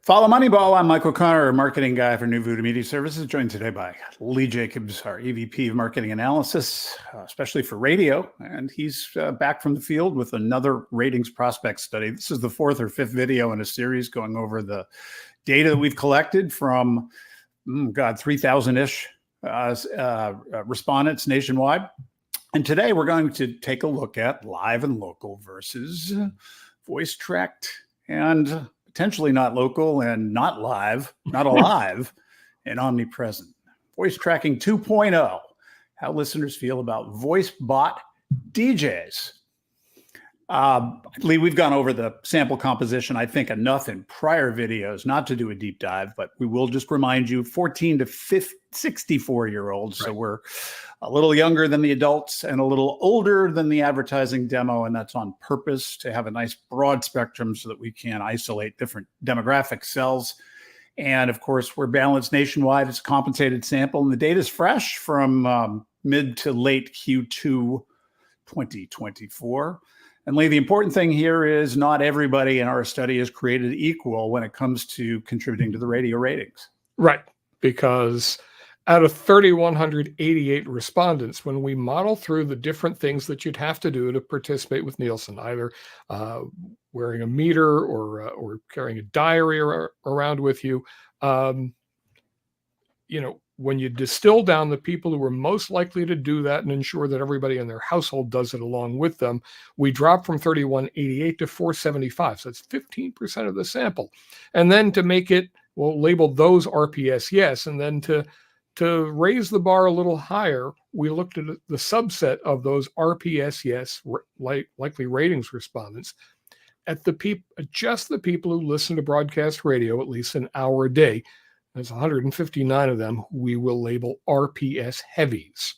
Follow Moneyball. I'm Michael Connor, marketing guy for New Voodoo Media Services, joined today by Lee Jacobs, our EVP of Marketing Analysis, especially for radio. And he's back from the field with another ratings prospect study. This is the fourth or fifth video in a series going over the data that we've collected from, 3,000-ish respondents nationwide. And today we're going to take a look at live and local versus voice tracked and potentially not local and not live, not alive, and omnipresent. Voice tracking 2.0, how listeners feel about voice bot DJs. Lee, we've gone over the sample composition, I think, enough in prior videos not to do a deep dive, but we will just remind you 14 to 64-year-olds. Right. So we're a little younger than the adults and a little older than the advertising demo. And that's on purpose to have a nice broad spectrum so that we can isolate different demographic cells. And of course, we're balanced nationwide. It's a compensated sample. And the data is fresh from mid to late Q2 2024. And Lee, the important thing here is not everybody in our study is created equal when it comes to contributing to the radio ratings. Right, because out of 3,188 respondents, when we model through the different things that you'd have to do to participate with Nielsen, either wearing a meter or carrying a diary around with you, when you distill down the people who are most likely to do that and ensure that everybody in their household does it along with them, we drop from 3,188 to 475. So that's 15% of the sample. And then to make it, we'll label those RPS yes. And then to raise the bar a little higher, we looked at the subset of those RPS yes, likely ratings respondents, at just the people who listen to broadcast radio at least an hour a day. There's 159 of them who we will label RPS heavies.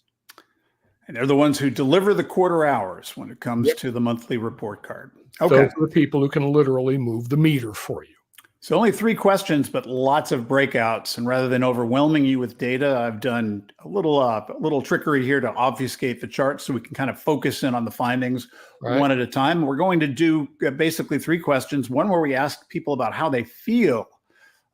And they're the ones who deliver the quarter hours when it comes to the monthly report card. Okay. Those are the people who can literally move the meter for you. So only 3 questions, but lots of breakouts. And rather than overwhelming you with data, I've done a little trickery here to obfuscate the chart so we can kind of focus in on the findings one at a time. We're going to do basically 3 questions. One where we ask people about how they feel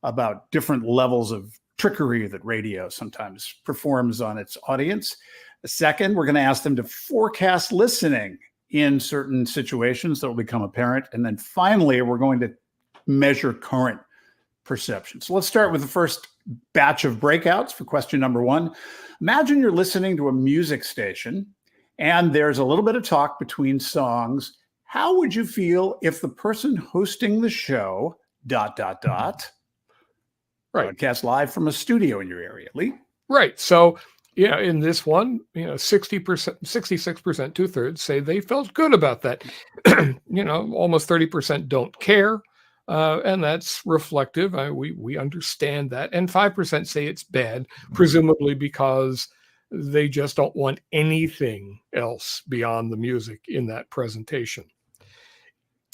about different levels of trickery that radio sometimes performs on its audience. The second, we're going to ask them to forecast listening in certain situations that will become apparent. And then finally, we're going to measure current perception. So let's start with the first batch of breakouts for question number 1. Imagine you're listening to a music station and there's a little bit of talk between songs. How would you feel if the person hosting the show, ... broadcast live from a studio in your area, Lee? Right. So, in this one, 60%, 66%, 2/3 say they felt good about that. Almost 30% don't care. And that's reflective. We understand that. And 5% say it's bad, presumably because they just don't want anything else beyond the music in that presentation.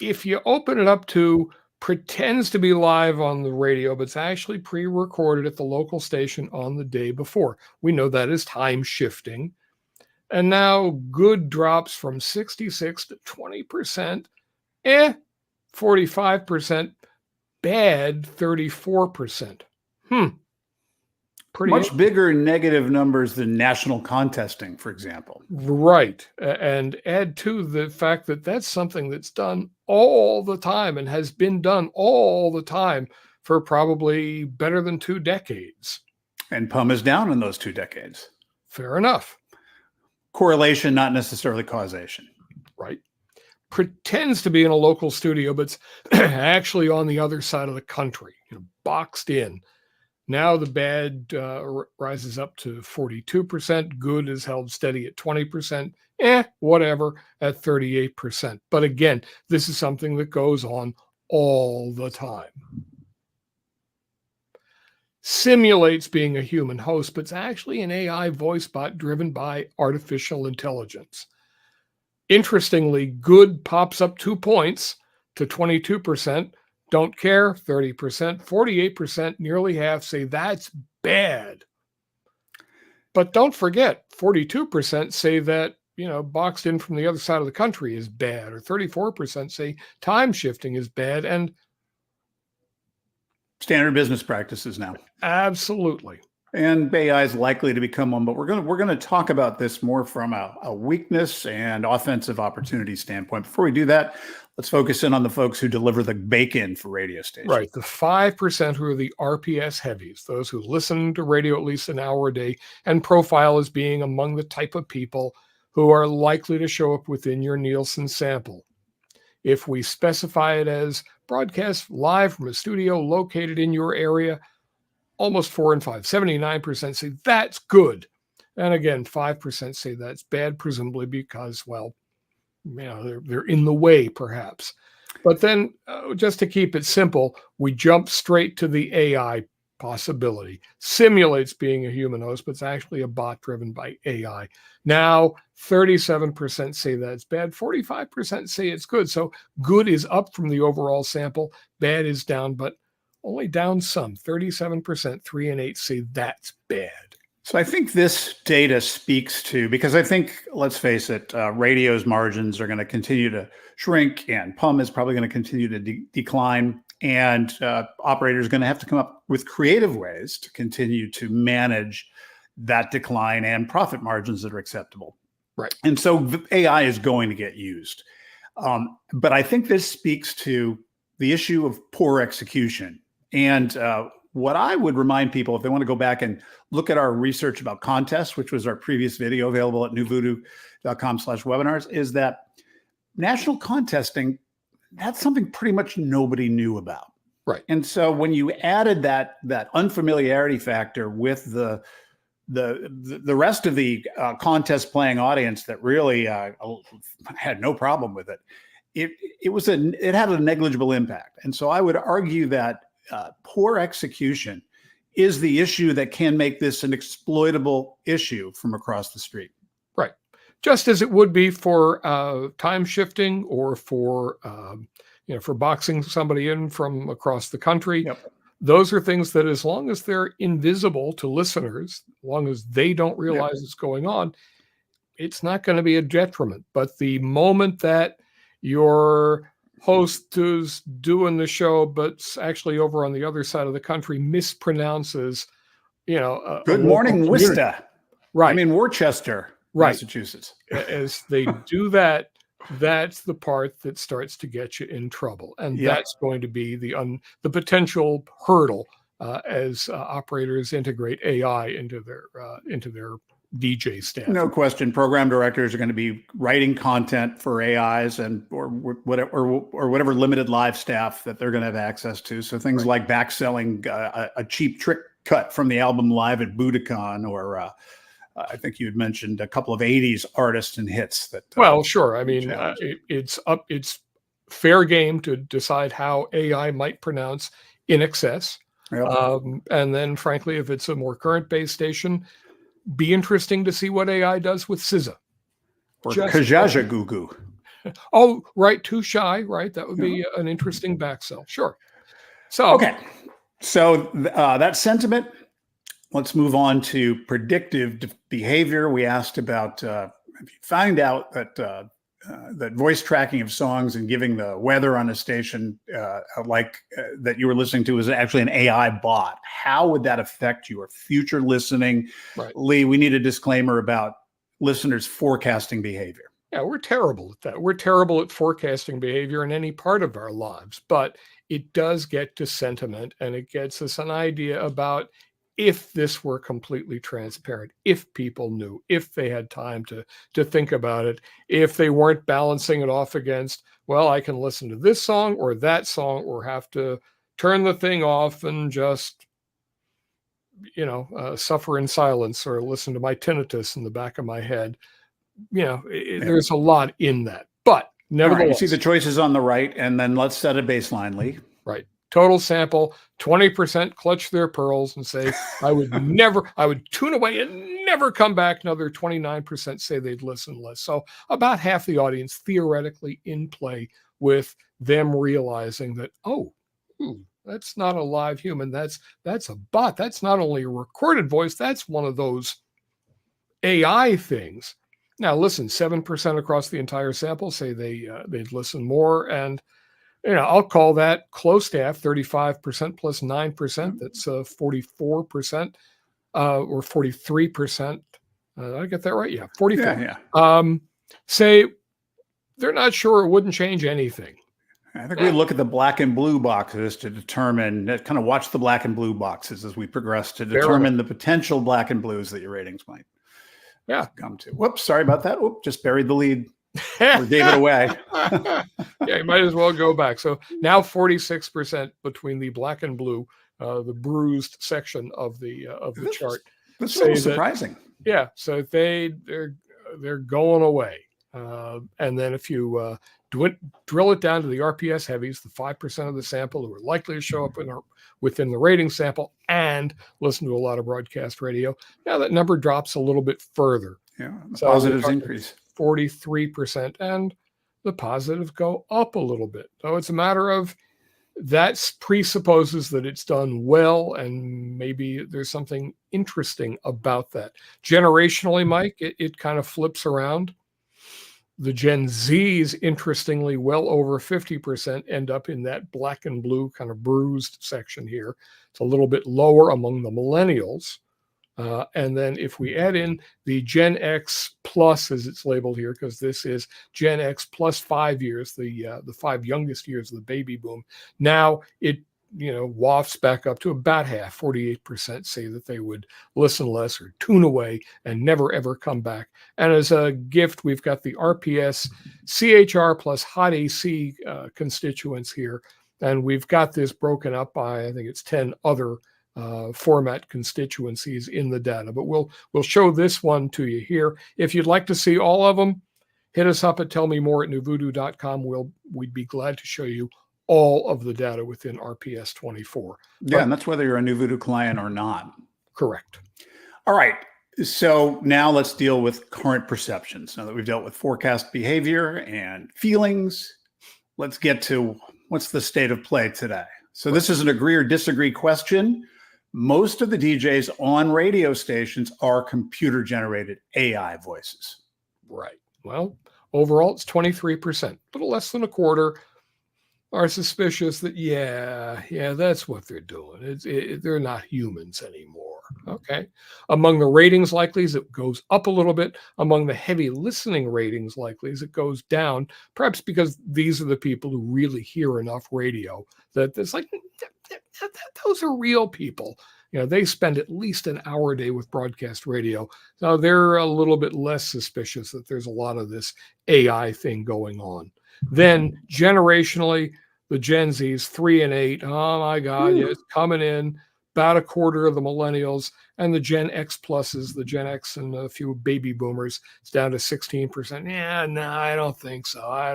If you open it up to pretends to be live on the radio, but it's actually pre-recorded at the local station on the day before, we know that is time shifting. And now good drops from 66 to 20%, 45%, bad 34%. Pretty much bigger negative numbers than national contesting, for example. Right. And add to the fact that that's something that's done all the time and has been done all the time for probably better than 2 decades. And PUM is down in those 2 decades. Fair enough. Correlation, not necessarily causation. Right. Pretends to be in a local studio, but it's actually on the other side of the country, boxed in. Now the bad rises up to 42%. Good is held steady at 20%. Whatever, at 38%. But again, this is something that goes on all the time. Simulates being a human host, but it's actually an AI voice bot driven by artificial intelligence. Interestingly, good pops up 2 points to 22%. Don't care, 30%, 48%, nearly half say that's bad. But don't forget, 42% say that, boxed in from the other side of the country is bad, or 34% say time shifting is bad, and standard business practices now. Absolutely. And AI is likely to become one, but we're going to talk about this more from a weakness and offensive opportunity standpoint. Before we do that, let's focus in on the folks who deliver the bacon for radio stations. Right. The 5% who are the RPS heavies, those who listen to radio at least an hour a day and profile as being among the type of people who are likely to show up within your Nielsen sample. If we specify it as broadcast live from a studio located in your area, almost 4 and 5, 79% say that's good. And again, 5% say that's bad, presumably because, well, they're in the way, perhaps. But then, just to keep it simple, we jump straight to the AI possibility. Simulates being a human host, but it's actually a bot driven by AI. Now, 37% say that's bad, 45% say it's good. So good is up from the overall sample, bad is down, but only down some. 37%, 3 and 8 say that's bad. So I think this data speaks to, because I think, let's face it, radio's margins are going to continue to shrink, and PUM is probably going to continue to decline, and operators are going to have to come up with creative ways to continue to manage that decline and profit margins that are acceptable. Right. And so AI is going to get used. But I think this speaks to the issue of poor execution. And what I would remind people, if they want to go back and look at our research about contests, which was our previous video available at newvoodoo.com/webinars, is that national contesting, that's something pretty much nobody knew about. Right. And so when you added that unfamiliarity factor with the rest of the contest playing audience that really had no problem with it, it had a negligible impact. And so I would argue that poor execution is the issue that can make this an exploitable issue from across the street. Right. Just as it would be for time shifting or for boxing somebody in from across the country. Yep. Those are things that, as long as they're invisible to listeners, as long as they don't realize it's going on, it's not going to be a detriment. But the moment that your host who's doing the show, but actually over on the other side of the country, mispronounces, Good morning, Worcester. Right. I mean, Worcester, right. Massachusetts. As they do that, that's the part that starts to get you in trouble. And that's going to be the potential hurdle as operators integrate AI into their DJ staff. No question. Program directors are going to be writing content for AIs or whatever limited live staff that they're going to have access to. So things like backselling a cheap trick cut from the album Live at Budokan, or I think you had mentioned a couple of 80s artists and hits that. Well, sure. I mean, it's fair game to decide how AI might pronounce In Excess. Yep. And then, frankly, if it's a more current base station, be interesting to see what AI does with SZA. Or Kajajagugu. Oh, right. Too shy. Right. That would be an interesting backsell. Sure. So, okay. So that sentiment, let's move on to predictive behavior. We asked about if you find out that that voice tracking of songs and giving the weather on a station that you were listening to is actually an AI bot, how would that affect your future listening? Right. Lee, we need a disclaimer about listeners' forecasting behavior. Yeah, we're terrible at that. We're terrible at forecasting behavior in any part of our lives, but it does get to sentiment, and it gets us an idea about if this were completely transparent, if people knew, if they had time to think about it, if they weren't balancing it off against, well, I can listen to this song or that song, or have to turn the thing off and just, suffer in silence, or listen to my tinnitus in the back of my head. There's a lot in that. But nevertheless, you see the choices on the right, and then let's set a baseline, Lee. Right. Total sample, 20% clutch their pearls and say, I would tune away and never come back. Another 29% say they'd listen less. So about half the audience theoretically in play with them realizing that, that's not a live human. That's a bot. That's not only a recorded voice. That's one of those AI things. Now, listen, 7% across the entire sample say they'd listen more, and I'll call that close staff 35% plus 9%. That's 44% or 43%. Did I get that right? Yeah, 44. Yeah. Say they're not sure, it wouldn't change anything. I think we look at the black and blue boxes to determine, kind of watch the black and blue boxes as we progress to determine the potential black and blues that your ratings might come to. Whoops, sorry about that. Whoop, just buried the lead or gave it away. Yeah, you might as well go back. So now 46% between the black and blue, the bruised section of the chart. That's a little surprising. So they're going away. And then if you drill it down to the RPS heavies, the 5% of the sample who are likely to show up within the rating sample and listen to a lot of broadcast radio, now that number drops a little bit further. Yeah, the positives increase. 43%, and the positives go up a little bit. So it's a matter of that presupposes that it's done well, and maybe there's something interesting about that. Generationally, Mike, it kind of flips around. The Gen Zs, interestingly, well over 50% end up in that black and blue kind of bruised section here. It's a little bit lower among the millennials. And then if we add in the Gen X plus, as it's labeled here, because this is Gen X plus 5 years, the 5 youngest years of the baby boom, now it wafts back up to about half. 48% say that they would listen less or tune away and never ever come back. And as a gift, we've got the RPS CHR plus hot AC constituents here, and we've got this broken up by, I think it's 10 other format constituencies in the data, but we'll show this one to you here. If you'd like to see all of them, hit us up at tellmemore@newvoodoo.com. We'd be glad to show you all of the data within RPS 24. And that's whether you're a New Voodoo client or not. Correct. All right. So now let's deal with current perceptions. Now that we've dealt with forecast behavior and feelings, let's get to what's the state of play today. So this is an agree or disagree question. Most of the DJs on radio stations are computer-generated AI voices. Right. Well, overall, it's 23%, a little less than a quarter are suspicious that, that's what they're doing. They're not humans anymore. Okay. Among the ratings likelies, it goes up a little bit. Among the heavy listening ratings likelies, it goes down, perhaps because these are the people who really hear enough radio that it's like, those are real people. They spend at least an hour a day with broadcast radio. So they're a little bit less suspicious that there's a lot of this AI thing going on. Then generationally, the Gen Zs, 3 and 8, oh my God, it's coming in. About a quarter of the millennials, and the Gen X pluses, the Gen X and a few baby boomers, it's down to 16%. Yeah, no, I don't think so. I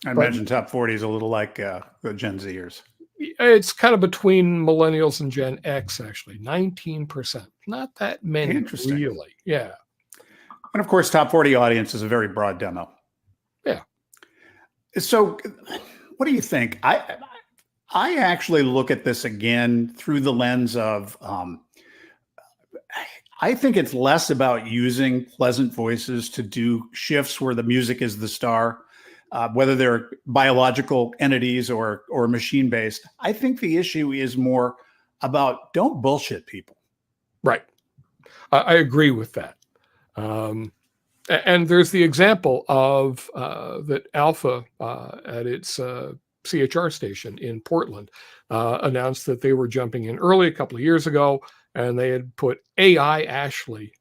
imagine top 40 is a little like the Gen Zers. It's kind of between millennials and Gen X, actually, 19%. Not that many, really. Yeah. And of course, top 40 audience is a very broad demo. Yeah. So what do you think? I actually look at this again through the lens of, I think it's less about using pleasant voices to do shifts where the music is the star, whether they're biological entities or machine-based. I think the issue is more about don't bullshit people. Right. I agree with that. And there's the example of that Alpha at its CHR station in Portland announced that they were jumping in early a couple of years ago, and they had put AI Ashley,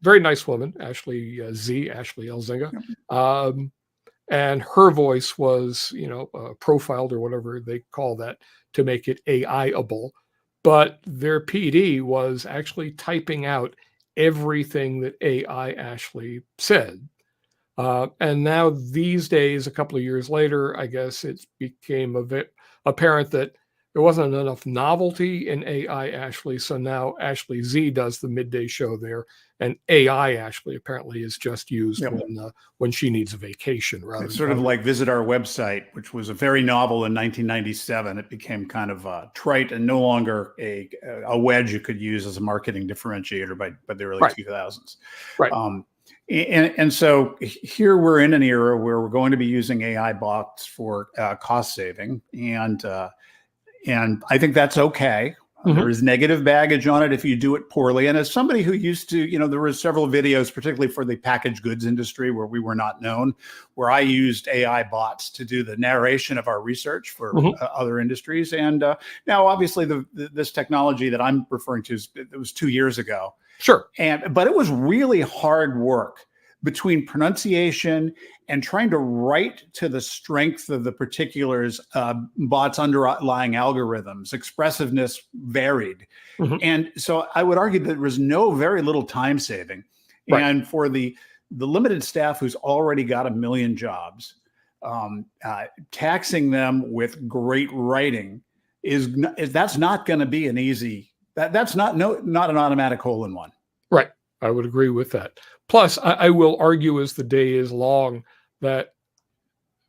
very nice woman, Ashley Elzinga, and her voice was, profiled or whatever they call that to make it AI-able, but their PD was actually typing out everything that AI Ashley said. And now these days, a couple of years later, I guess it became apparent that there wasn't enough novelty in AI Ashley. So now Ashley Z does the midday show there, and AI Ashley apparently is just used when she needs a vacation. Rather, it's sort of like Visit Our Website, which was a very novel in 1997. It became kind of trite and no longer a wedge you could use as a marketing differentiator by the early 2000s. Right. And so here we're in an era where we're going to be using AI bots for cost saving, and I think that's okay. There is negative baggage on it if you do it poorly. And as somebody who used to, there were several videos, particularly for the packaged goods industry, where we were not known, where I used AI bots to do the narration of our research for other industries. And now, obviously, this technology that I'm referring to, it was 2 years ago. Sure. But it was really hard work between pronunciation and trying to write to the strength of the particulars, bots' underlying algorithms. Expressiveness varied. And so I would argue that there was very little time saving. Right. And for the limited staff who's already got 1 million jobs, taxing them with great writing that's not going to be an easy, that's not an automatic hole-in-one. Right. I would agree with that. Plus, I will argue as the day is long that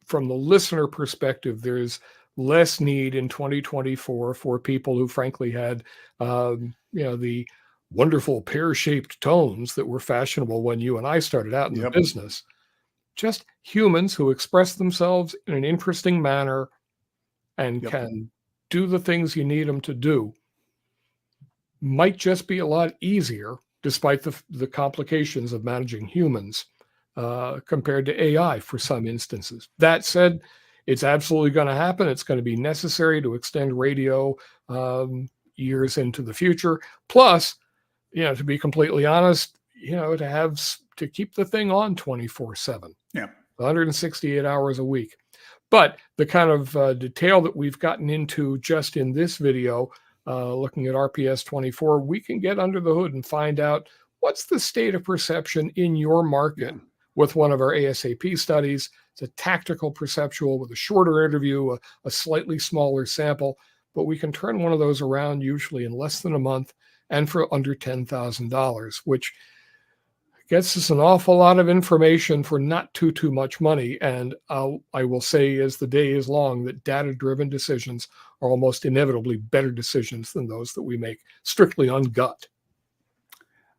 from the listener perspective, there's less need in 2024 for people who frankly had, the wonderful pear-shaped tones that were fashionable when you and I started out in the business. Just humans who express themselves in an interesting manner and can do the things you need them to do might just be a lot easier, despite the complications of managing humans compared to AI for some instances. That said, it's absolutely going to happen. It's going to be necessary to extend radio years into the future. Plus, to be completely honest, to keep the thing on 24/7, 168 hours a week. But the kind of detail that we've gotten into just in this video, looking at RPS 24, we can get under the hood and find out what's the state of perception in your market with one of our ASAP studies. It's a tactical perceptual with a shorter interview, a slightly smaller sample, but we can turn one of those around usually in less than a month and for under $10,000, which gets us an awful lot of information for not too much money. And I will say, as the day is long, that data-driven decisions are almost inevitably better decisions than those that we make strictly on gut.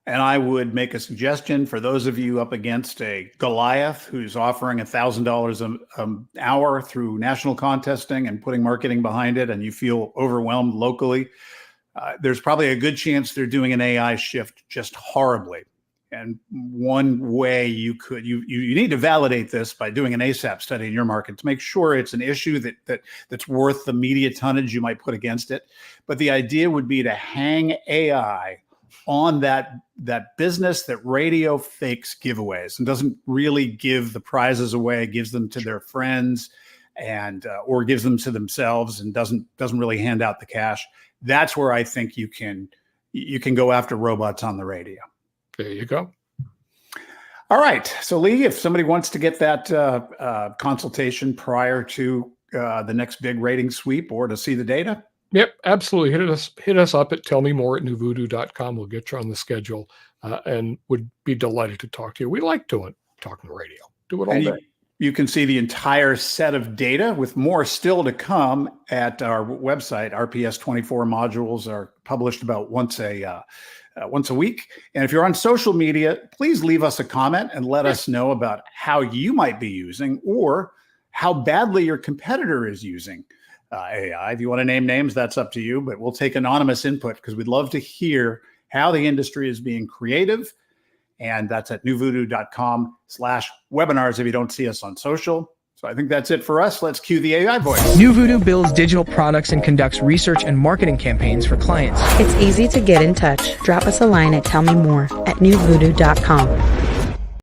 And I would make a suggestion for those of you up against a Goliath who's offering $1,000 an hour through national contesting and putting marketing behind it, and you feel overwhelmed locally. There's probably a good chance they're doing an AI shift just horribly. And one way you need to validate this by doing an ASAP study in your market to make sure it's an issue that's worth the media tonnage you might put against it. But the idea would be to hang AI on that business that radio fakes giveaways and doesn't really give the prizes away, gives them to their friends and or gives them to themselves and doesn't really hand out the cash. That's where I think you can go after robots on the radio. There you go. All right. So Lee, if somebody wants to get that consultation prior to the next big rating sweep or to see the data. Yep, absolutely. Hit us up at tellmemore@newvoodoo.com. We'll get you on the schedule and would be delighted to talk to you. We like talking to radio. Do it all day. You can see the entire set of data with more still to come at our website. RPS 24 modules are published about once a week. And if you're on social media, please leave us a comment and let us know about how you might be using or how badly your competitor is using AI. If you want to name names, that's up to you, but we'll take anonymous input because we'd love to hear how the industry is being creative. And that's at newvoodoo.com/webinars if you don't see us on social. So I think that's it for us. Let's cue the AI voice. New Voodoo builds digital products and conducts research and marketing campaigns for clients. It's easy to get in touch. Drop us a line at tellmemore@newvoodoo.com.